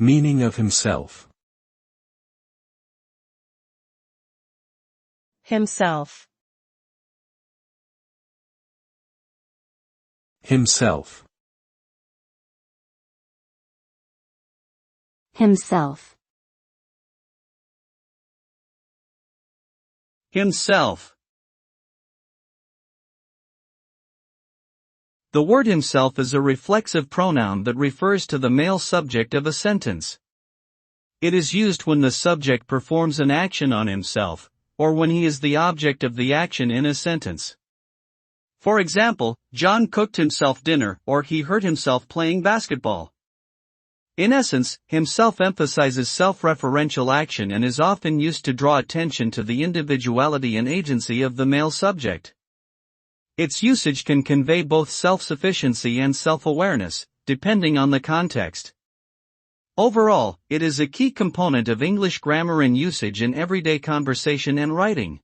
Meaning of himself. Himself. Himself. Himself. Himself. The word himself is a reflexive pronoun that refers to the male subject of a sentence. It is used when the subject performs an action on himself, or when he is the object of the action in a sentence. For example, John cooked himself dinner, or he hurt himself playing basketball. In essence, himself emphasizes self-referential action and is often used to draw attention to the individuality and agency of the male subject. Its usage can convey both self-sufficiency and self-awareness, depending on the context. Overall, it is a key component of English grammar and usage in everyday conversation and writing.